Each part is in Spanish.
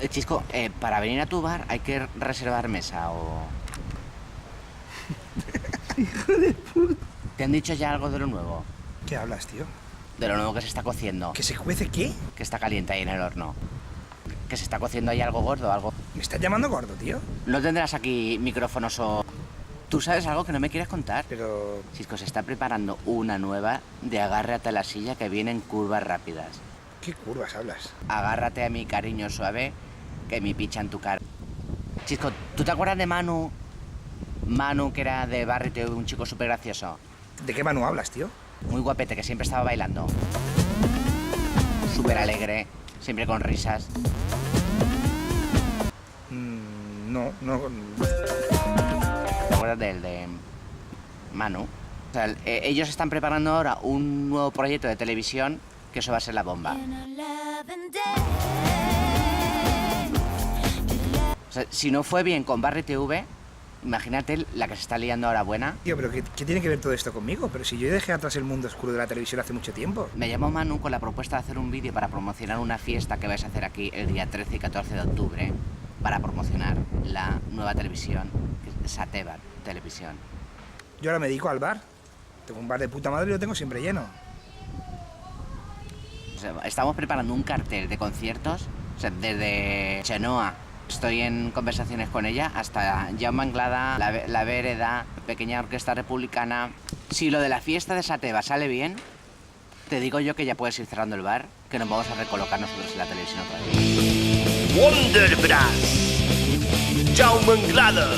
Chisco, para venir a tu bar hay que reservar mesa o... Hijo de puta. ¿Te han dicho ya algo de lo nuevo? ¿Qué hablas, tío? De lo nuevo que se está cociendo. ¿Que se cuece qué? Que está caliente ahí en el horno. Que se está cociendo ahí algo gordo, algo... ¿Me estás llamando gordo, tío? ¿No tendrás aquí micrófonos o...? ¿Tú sabes algo que no me quieres contar? Pero... Chisco, se está preparando una nueva de agárrate a la silla que viene en curvas rápidas. ¿Qué curvas hablas? Agárrate a mi cariño suave que me picha en tu cara. Chisco, ¿tú te acuerdas de Manu? Manu, que era de Barrio TV, un chico súper gracioso. ¿De qué Manu hablas, tío? Muy guapete, que siempre estaba bailando. Súper alegre, siempre con risas. No. ¿Te acuerdas de Manu? O sea, ellos están preparando ahora un nuevo proyecto de televisión que eso va a ser la bomba. O sea, si no fue bien con Barrio TV, imagínate la que se está liando ahora buena. Tío, pero ¿qué tiene que ver todo esto conmigo? Pero si yo dejé atrás el mundo oscuro de la televisión hace mucho tiempo. Me llamó Manu con la propuesta de hacer un vídeo para promocionar una fiesta que vais a hacer aquí el día 13 y 14 de octubre para promocionar la nueva televisión, que es Satebar Televisión. Yo ahora me dedico al bar. Tengo un bar de puta madre y lo tengo siempre lleno. O sea, estamos preparando un cartel de conciertos, o sea, desde Chenoa. Estoy en conversaciones con ella, hasta Jaume Anglada, la Vereda, Pequeña Orquesta Republicana. Si lo de la fiesta de Sateva sale bien, te digo yo que ya puedes ir cerrando el bar, que nos vamos a recolocar nosotros en la televisión otra vez. Wonderbrass, Jaume Anglada,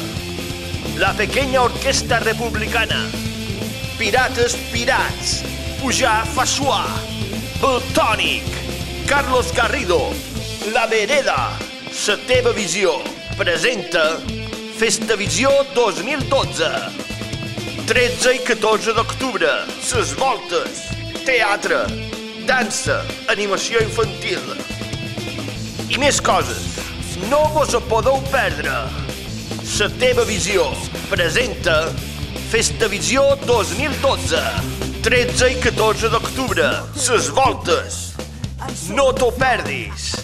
la Pequeña Orquesta Republicana, Pirates Pirats, Pujar fa suar, el Tònic, Carlos Garrido, la Vereda. La teva visió presenta Festavisió 2012. 13 i 14 d'octubre, ses voltes, teatre, dansa, animació infantil. I més coses, no vos ho podeu perdre. La teva visió presenta Festavisió 2012. 13 i 14 d'octubre, ses voltes. No t'ho perdis.